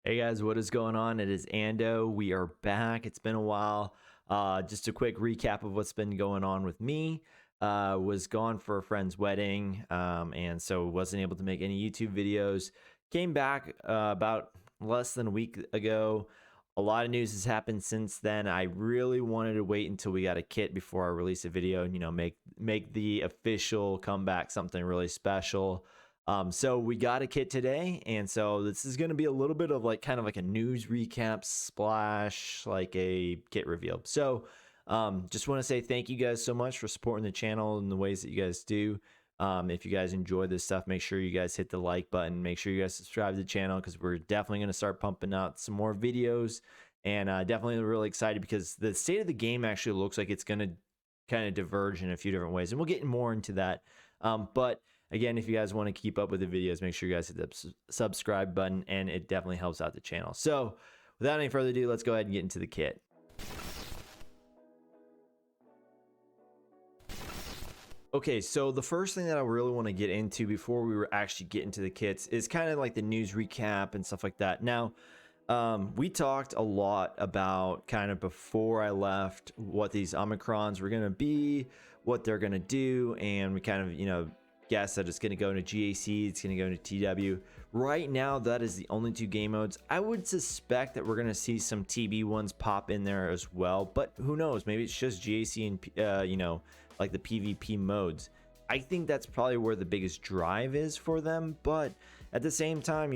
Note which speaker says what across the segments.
Speaker 1: Hey guys, what is going on? It is Ando. We are back. It's been a while. Just a quick recap of what's been going on with me. Was gone for a friend's wedding, and so wasn't able to make any YouTube videos. Came back about less than a week ago. A lot of news has happened since then. I really wanted to wait until we got a kit before I release a video and make the official comeback something really special. So we got a kit today, and so this is going to be a little bit of kind of like a news recap splash, like a kit reveal. So just want to say thank you guys so much for supporting the channel in the ways that you guys do. If you guys enjoy this stuff, make sure you guys hit the like button. Make sure you guys subscribe to the channel because we're definitely going to start pumping out some more videos. And definitely really excited because the state of the game actually looks like it's going to kind of diverge in a few different ways. And we'll get more into that. But again, if you guys want to keep up with the videos, make sure you guys hit the subscribe button, and it definitely helps out the channel. So without any further ado, let's go ahead and get into the kit. Okay, so the first thing that I really want to get into before we actually get into the kits is kind of like the news recap and stuff like that. Now, we talked a lot about kind of before I left what these omicrons were going to be, what they're going to do, and we kind of, guess that it's going to go into GAC, it's going to go into TW. Right now, that is the only two game modes. I would suspect that we're going to see some TB ones pop in there as well, but who knows? Maybe it's just GAC and, like the PvP modes. I think that's probably where the biggest drive is for them, but at the same time,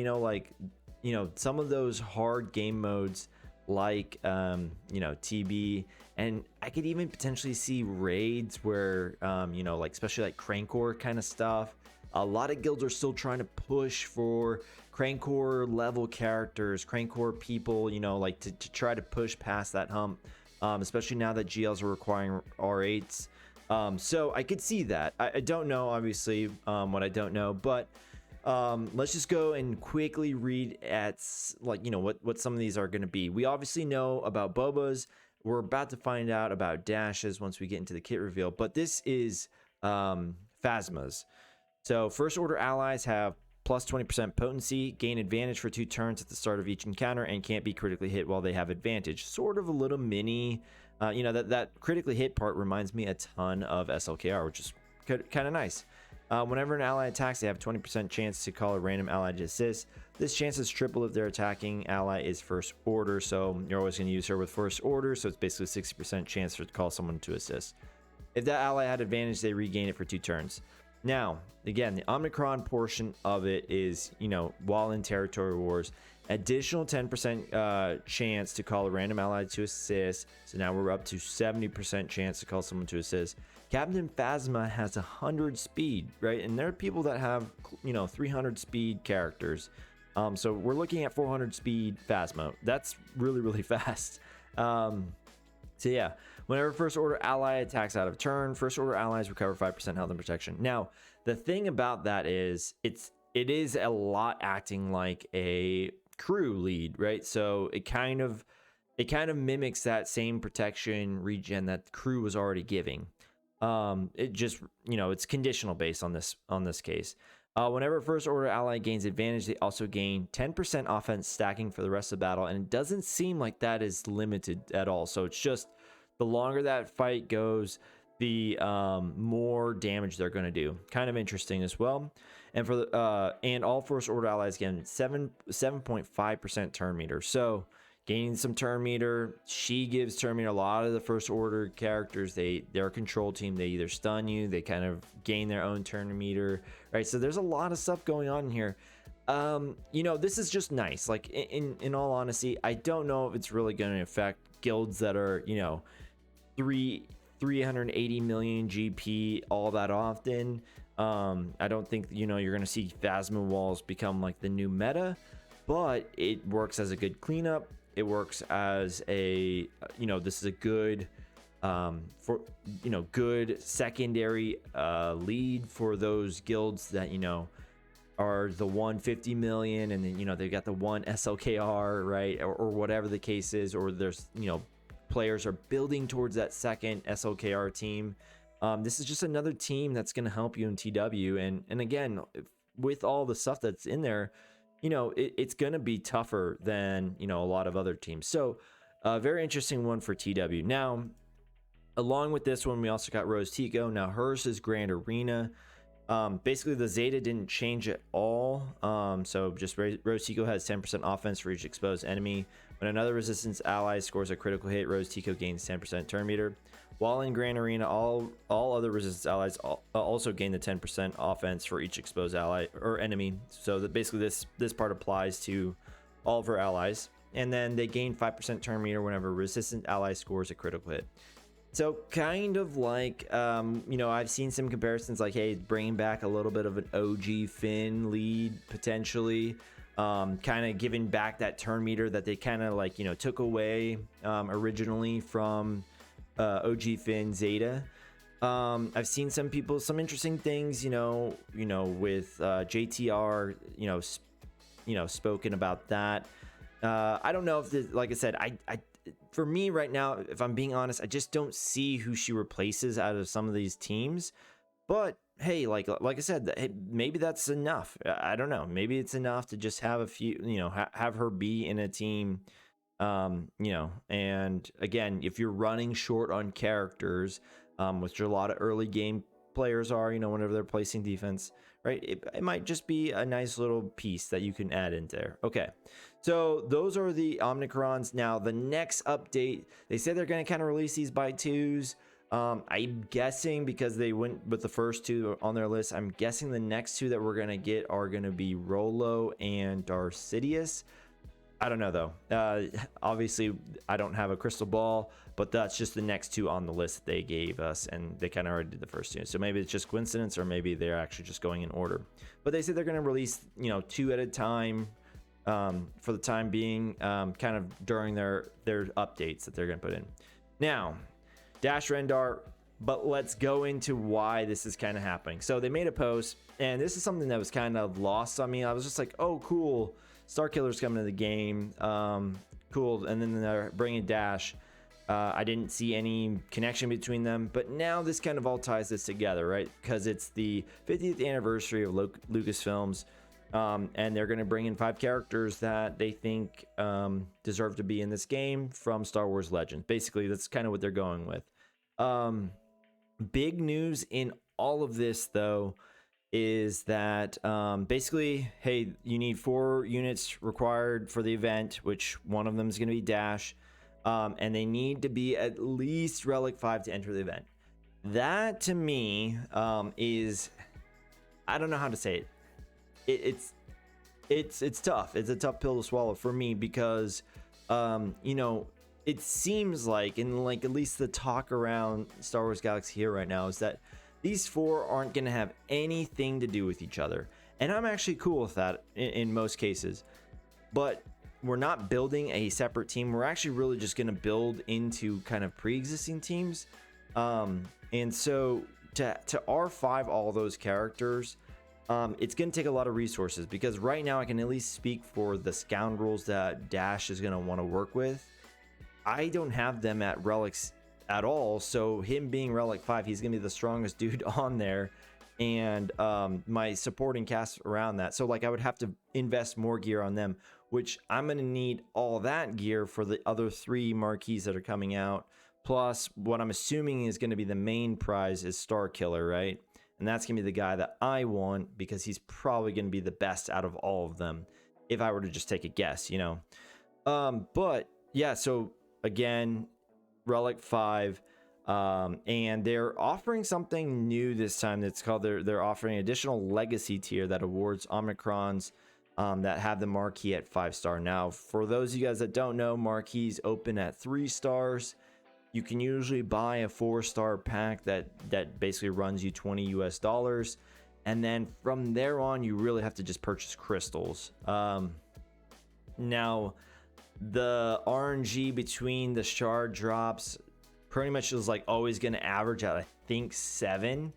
Speaker 1: some of those hard game modes like TB, and I could even potentially see raids where like especially like Crankcore kind of stuff. A lot of guilds are still trying to push for Crankcore level characters, Crankcore people, like to try to push past that hump, especially now that GLs are requiring R8s. So I could see that. I don't know, obviously, what I don't know, but let's just go and quickly read at what some of these are going to be. We obviously know about Bobas. We're about to find out about dashes once we get into the kit reveal, but this is Phasmas. So first order allies have plus 20% potency, gain advantage for 2 turns at the start of each encounter, and can't be critically hit while they have advantage. Sort of a little mini, that critically hit part reminds me a ton of SLKR, which is kind of nice. Whenever an ally attacks, they have a 20% chance to call a random ally to assist. This chance is triple if their attacking ally is first order, so you're always going to use her with first order, so it's basically 60% chance to call someone to assist. If that ally had advantage, they regain it for 2 turns. Now, again, the Omicron portion of it is, while in territory wars, additional 10% chance to call a random ally to assist. So now we're up to 70% chance to call someone to assist. Captain Phasma has 100 speed, right? And there are people that have, 300 speed characters. So we're looking at 400 speed Phasma. That's really, really fast. So yeah, whenever first order ally attacks out of turn, first order allies recover 5% health and protection. Now, the thing about that is it is a lot acting like a crew lead, right? So it kind of mimics that same protection regen that the crew was already giving. It just, it's conditional based on this case. Whenever first order ally gains advantage, they also gain 10% offense stacking for the rest of the battle, and it doesn't seem like that is limited at all. So it's just the longer that fight goes, the more damage they're going to do. Kind of interesting as well. And for the and all first order allies gain 7.5% turn meter. So gaining some turn meter, she gives turn meter. A lot of the first order characters, their control team, they either stun you, they kind of gain their own turn meter, right? So there's a lot of stuff going on here. This is just nice. Like in all honesty, I don't know if it's really going to affect guilds that are 380 million GP all that often. I don't think you're going to see Phasma walls become like the new meta, but it works as a good cleanup. It works as a, this is a good, good secondary lead for those guilds that, are the 150 million and then, they've got the one SLKR, right? Or whatever the case is, or there's, players are building towards that second SLKR team. This is just another team that's going to help you in TW. And again, with all the stuff that's in there, it's going to be tougher than, a lot of other teams. So very interesting one for TW. Now, along with this one, we also got Rose Tico. Now hers is Grand Arena. Basically the Zeta didn't change at all. So just Rose Tico has 10% offense for each exposed enemy. When another resistance ally scores a critical hit, Rose Tico gains 10% turn meter. While in Grand Arena, all other resistance allies also gain the 10% offense for each exposed ally or enemy. So that basically this part applies to all of her allies. And then they gain 5% turn meter whenever resistant ally scores a critical hit. So kind of like, I've seen some comparisons like, hey, bringing back a little bit of an OG Finn lead potentially, kind of giving back that turn meter that they kind of like, took away originally from OG Finn Zeta. I've seen some interesting things, with JTR, spoken about that. I don't know if like I said, I for me right now, if I'm being honest, I just don't see who she replaces out of some of these teams. But hey, like I said, hey, maybe that's enough. I don't know. Maybe it's enough to just have a few, have her be in a team. And again, if you're running short on characters, which a lot of early game players are, whenever they're placing defense, right? It might just be a nice little piece that you can add in there. Okay. So those are the Omicrons. Now the next update, they say they're going to kind of release these by twos. I'm guessing because they went with the first two on their list, I'm guessing the next two that we're going to get are going to be Rolo and Darcidius. I don't know though. Obviously I don't have a crystal ball, but that's just the next two on the list they gave us, and they kind of already did the first two. So maybe it's just coincidence, or maybe they're actually just going in order. But they say they're going to release, two at a time. For the time being, kind of during their updates that they're going to put in. Now, Dash Rendar, but let's go into why this is kind of happening. So they made a post, and this is something that was kind of lost on me. I was just like, oh, cool. Starkiller's coming to the game. Cool. And then they're bringing Dash. I didn't see any connection between them, but now this kind of all ties this together, right? Because it's the 50th anniversary of Lucasfilms. And they're going to bring in 5 characters that they think deserve to be in this game from Star Wars Legends. Basically, that's kind of what they're going with. Big news in all of this, though, is that basically, hey, you need 4 units required for the event, which one of them is going to be Dash. And they need to be at least Relic 5 to enter the event. That, to me, is... I don't know how to say it. It's tough. It's a tough pill to swallow for me because it seems like, and like at least the talk around Star Wars Galaxy here right now, is that these 4 aren't going to have anything to do with each other, and I'm actually cool with that in most cases. But we're not building a separate team. We're actually really just going to build into kind of pre-existing teams, and so to R5 all those characters, it's going to take a lot of resources, because right now I can at least speak for the scoundrels that Dash is going to want to work with. I don't have them at relics at all, so him being relic 5, he's going to be the strongest dude on there, and my supporting cast around that. So like I would have to invest more gear on them, which I'm going to need all that gear for the other 3 marquees that are coming out. Plus what I'm assuming is going to be the main prize is Starkiller, right? And that's going to be the guy that I want, because he's probably going to be the best out of all of them, if I were to just take a guess, But yeah, so again, Relic 5, and they're offering something new this time. That's called, they're offering additional legacy tier that awards Omicrons that have the marquee at 5-star. Now, for those of you guys that don't know, marquees open at 3 stars. You can usually buy a 4-star pack that basically runs you $20 US, and then from there on you really have to just purchase crystals. Now the RNG between the shard drops pretty much is like always going to average at, I think, 7.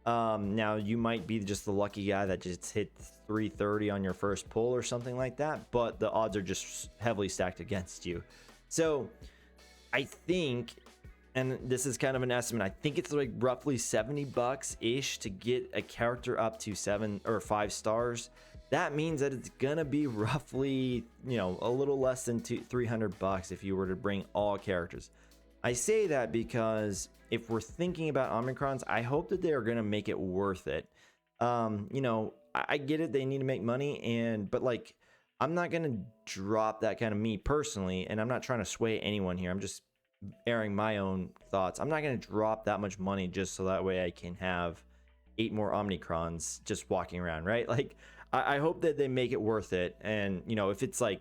Speaker 1: Now you might be just the lucky guy that just hit 330 on your first pull or something like that, but the odds are just heavily stacked against you. So I think, and this is kind of an estimate, I think it's like roughly $70 ish to get a character up to 7 or 5 stars that means that it's gonna be roughly, you know, a little less than $300 if you were to bring all characters. I say that because if we're thinking about omicrons, I hope that they are gonna make it worth it. You know, I get it, they need to make money, but like, I'm not gonna drop that kind of, me personally, and I'm not trying to sway anyone here, I'm just airing my own thoughts. I'm not gonna drop that much money just so that way I can have 8 more omicrons just walking around, right? Like, I hope that they make it worth it. And you know, if it's like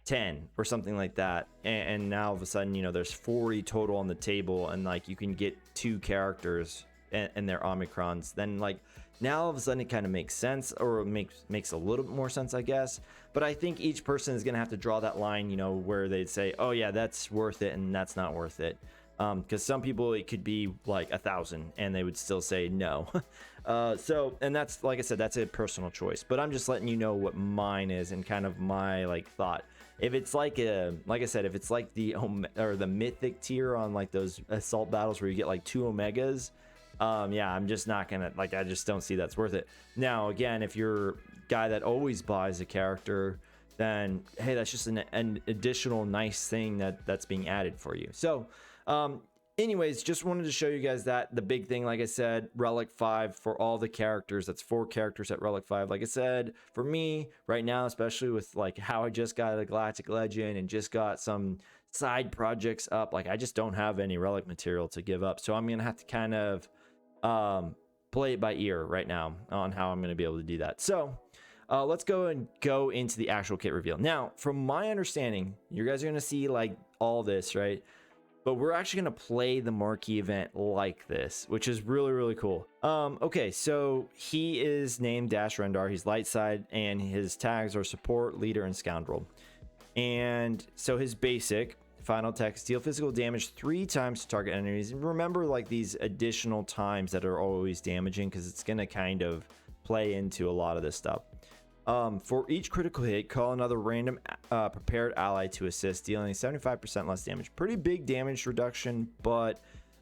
Speaker 1: 10 or something like that, and now all of a sudden, you know, there's 40 total on the table, and like you can get 2 characters and their omicrons, then like now all of a sudden it kind of makes sense, or makes a little bit more sense, I guess. But I think each person is gonna have to draw that line, you know, where they'd say, oh yeah, that's worth it, and that's not worth it. Because some people, it could be like 1,000 and they would still say no. So, and that's, like I said, that's a personal choice, but I'm just letting you know what mine is and kind of my like thought. If it's like like I said, if it's like the mythic tier on like those assault battles where you get like 2 omegas, yeah, I'm just not gonna, like, I just don't see that's worth it. Now again, if you're a guy that always buys a character, then hey, that's just an additional nice thing that's being added for you. So anyways, just wanted to show you guys that the big thing, like I said, relic 5 for all the characters. That's 4 characters at relic 5. Like I said, for me right now, especially with like how I just got a galactic legend and just got some side projects up, like I just don't have any relic material to give up, so I'm gonna have to kind of play it by ear right now on how I'm gonna be able to do that. So let's go into the actual kit reveal. Now, from my understanding, you guys are gonna see like all this, right? But we're actually going to play the marquee event like this, which is really, really cool. Okay, so he is named Dash Rendar. He's light side, and his tags are support, leader, and scoundrel. And so his basic final text: deal physical damage 3 times to target enemies. And remember, like, these additional times that are always damaging, because it's going to kind of play into a lot of this stuff. For each critical hit, call another random prepared ally to assist, dealing 75% less damage. Pretty big damage reduction, but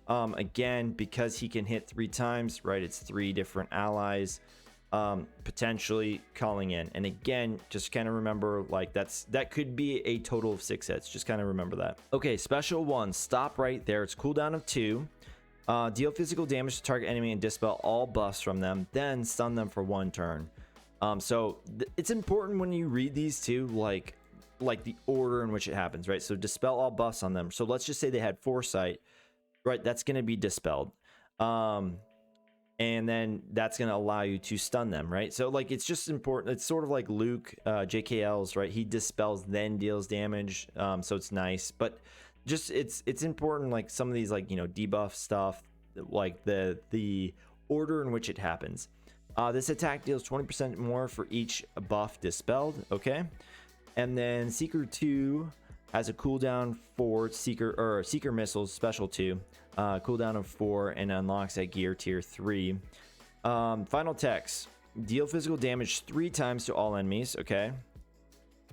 Speaker 1: again, because he can hit 3 times, right? It's 3 different allies potentially calling in. And again, just kind of remember, like, that could be a total of 6 hits. Just kind of remember that. Okay, special 1, stop right there. It's cooldown of 2. Deal physical damage to target enemy and dispel all buffs from them, then stun them for 1 turn. So it's important when you read these too, like the order in which it happens, right? So dispel all buffs on them. So let's just say they had foresight, right? That's going to be dispelled. And then that's going to allow you to stun them, right? So like, it's just important. It's sort of like Luke, JKL's, right? He dispels, then deals damage. So it's nice, but just, it's important. Like some of these, like, you know, debuff stuff, like the order in which it happens. This attack deals 20% more for each buff dispelled, okay? And then Seeker 2 has a cooldown for Seeker Missiles, special 2, cooldown of 4, and unlocks at gear tier 3. Final text: deal physical damage 3 times to all enemies, okay?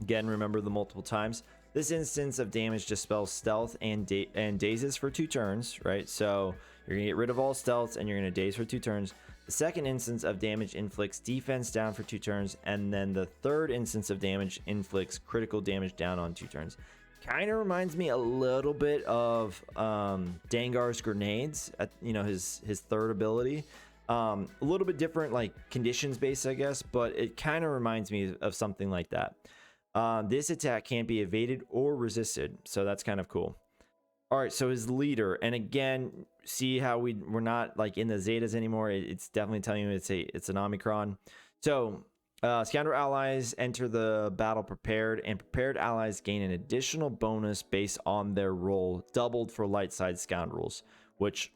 Speaker 1: Again, remember the multiple times. This instance of damage dispels stealth and dazes for 2 turns, right? So you're gonna get rid of all stealths and you're gonna daze for 2 turns. The second instance of damage inflicts defense down for 2 turns, and then the third instance of damage inflicts critical damage down on 2 turns. Kind of reminds me a little bit of Dengar's grenades, you know, his third ability. A little bit different, like conditions based, I guess, but it kind of reminds me of something like that. This attack can't be evaded or resisted, so that's kind of cool. All right, so his leader, and again, see how we're not like in the Zetas anymore. It's definitely telling you it's an Omicron. So scoundrel allies enter the battle prepared, and prepared allies gain an additional bonus based on their roll, doubled for light side scoundrels, which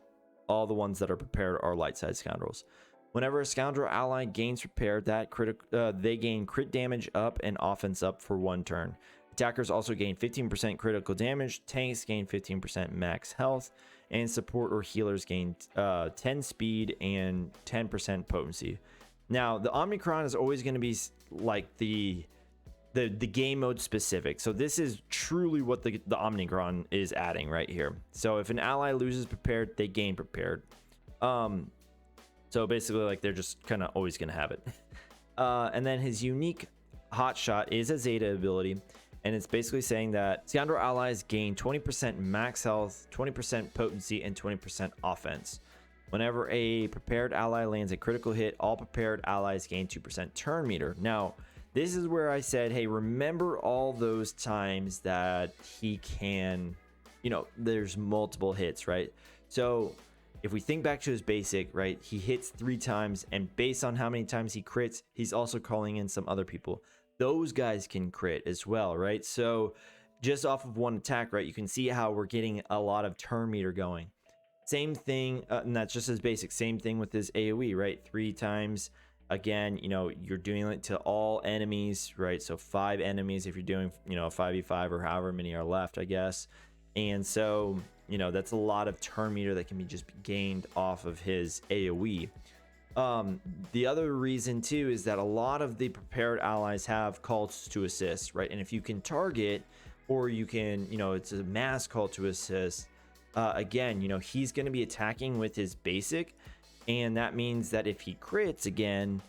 Speaker 1: all the ones that are prepared are light side scoundrels. Whenever a scoundrel ally gains prepared, they gain crit damage up and offense up for 1 turn. Attackers also gain 15% critical damage, tanks gain 15% max health, and support or healers gain 10 speed and 10% potency. Now, the Omicron is always going to be like the game mode specific. So this is truly what the Omicron is adding right here. So if an ally loses prepared, they gain prepared. So basically, like, they're just kind of always going to have it. And then his unique hotshot is a Zeta ability, and it's basically saying that Scoundrel allies gain 20% max health, 20% potency, and 20% offense. Whenever a prepared ally lands a critical hit, all prepared allies gain 2% turn meter. Now, this is where I said, hey, remember all those times that he can, there's multiple hits, right? So if we think back to his basic, right, he hits 3 times, and based on how many times he crits, he's also calling in some other people. Those guys can crit as well, right? So just off of one attack, right, you can see how we're getting a lot of turn meter going. Same thing, and that's just his basic. Same thing with his AoE, right? 3 times. Again, you're doing it to all enemies, right? So 5 enemies if you're doing, a 5v5 or however many are left, I guess. And so, that's a lot of turn meter that can be just gained off of his AoE. The other reason too is that a lot of the prepared allies have calls to assist, right? And if you can target, or you can, it's a mass call to assist, again, he's going to be attacking with his basic, and that means that if he crits again,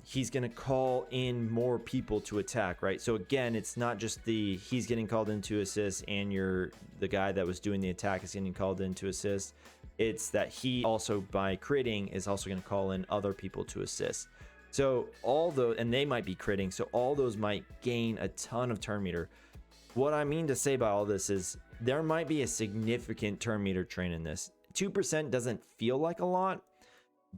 Speaker 1: he's going to call in more people to attack, right? So again, it's not just he's getting called in to assist and the guy that was doing the attack is getting called in to assist. It's that he also, by critting, is also going to call in other people to assist. So all those, and they might be critting, so all those might gain a ton of turn meter. What I mean to say by all this is there might be a significant turn meter train in this. 2% doesn't feel like a lot,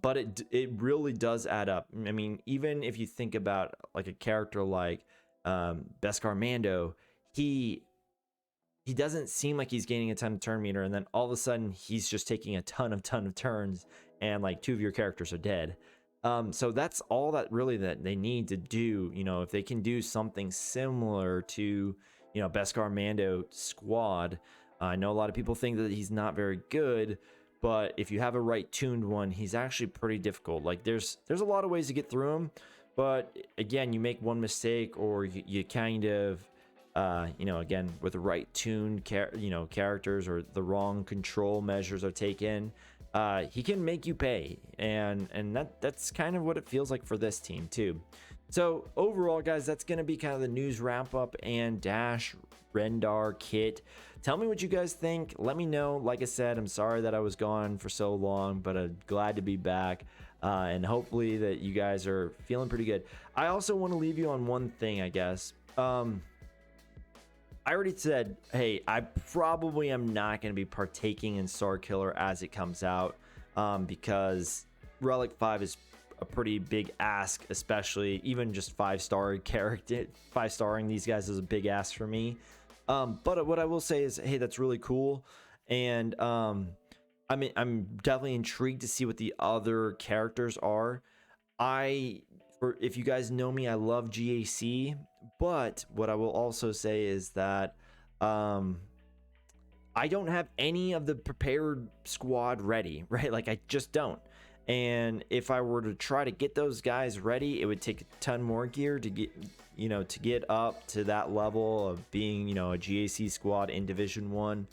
Speaker 1: but it really does add up. I mean, even if you think about like a character like Beskar Mando, he doesn't seem like he's gaining a ton of turn meter, and then all of a sudden he's just taking a ton of turns, and like 2 of your characters are dead. So that's all that really that they need to do. If they can do something similar to Beskar Mando squad. I know a lot of people think that he's not very good, but if you have a right tuned one, he's actually pretty difficult. Like there's a lot of ways to get through him, but again, you make one mistake, or you kind of again, with the right tuned characters, or the wrong control measures are taken, he can make you pay, and that's kind of what it feels like for this team too. So overall, guys, that's going to be kind of the news wrap up and Dash Rendar kit. Tell me what you guys think. Let me know. Like I said, I'm sorry that I was gone for so long, but I'm glad to be back. And hopefully that you guys are feeling pretty good. I also want to leave you on one thing, I guess. I already said, hey, I probably am not going to be partaking in Star Killer as it comes out, because Relic 5 is a pretty big ask, especially even just 5-star character. 5-starring these guys is a big ask for me. But what I will say is, hey, that's really cool. And I mean, I'm definitely intrigued to see what the other characters are. If you guys know me, I love GAC, but what I will also say is that I don't have any of the prepared squad ready, right? Like I just don't. And if I were to try to get those guys ready, it would take a ton more gear to get, to get up to that level of being, a GAC squad in Division 1.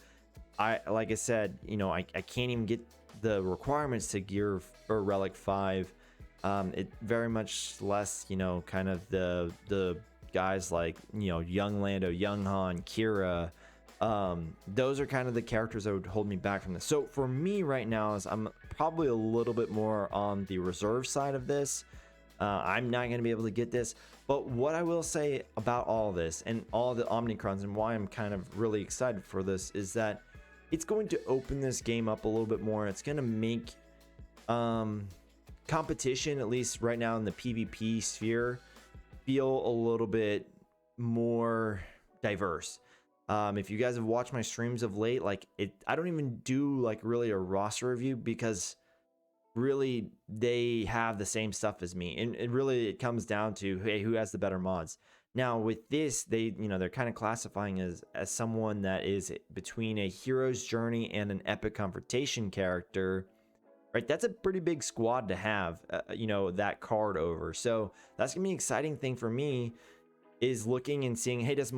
Speaker 1: Like I said, I can't even get the requirements to gear for Relic 5. It very much less, kind of the guys like, young Lando, young Han, Kira. Those are kind of the characters that would hold me back from this. So for me right now, is I'm probably a little bit more on the reserve side of this. I'm not going to be able to get this, but what I will say about all this and all the omicrons, and why I'm kind of really excited for this, is that it's going to open this game up a little bit more. It's going to make competition, at least right now in the PvP sphere, feel a little bit more diverse. If you guys have watched my streams of late, I don't even do like really a roster review, because really they have the same stuff as me, and it comes down to, hey, who has the better mods. Now with this, they're kind of classifying as someone that is between a hero's journey and an epic confrontation character, right? That's a pretty big squad to have, that card over. So that's gonna be an exciting thing for me, is looking and seeing, hey, does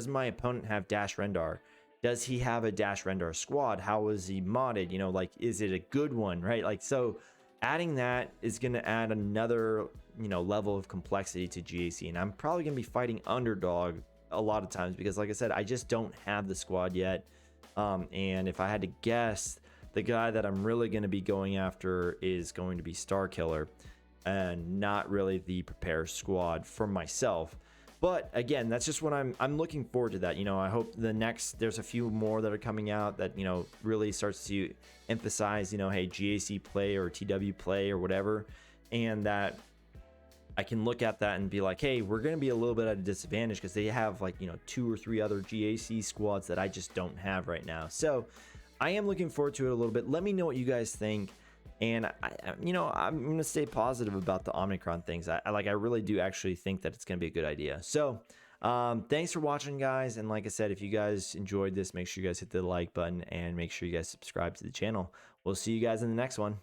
Speaker 1: my opponent have Dash Rendar? Does he have a Dash Rendar squad? How is he modded? Is it a good one, right? So adding that is going to add another, level of complexity to GAC, and I'm probably going to be fighting underdog a lot of times because, like I said, I just don't have the squad yet. And if I had to guess, the guy that I'm really going to be going after is going to be Star Killer, and not really the prepare squad for myself. But again, that's just what I'm looking forward to that. I hope there's a few more that are coming out that, really starts to emphasize, hey, GAC play or TW play or whatever. And that I can look at that and be like, hey, we're going to be a little bit at a disadvantage because they have like, 2 or 3 other GAC squads that I just don't have right now. So I am looking forward to it a little bit. Let me know what you guys think. And I'm going to stay positive about the Omicron things. I really do actually think that it's going to be a good idea. So thanks for watching, guys. And like I said, if you guys enjoyed this, make sure you guys hit the like button and make sure you guys subscribe to the channel. We'll see you guys in the next one.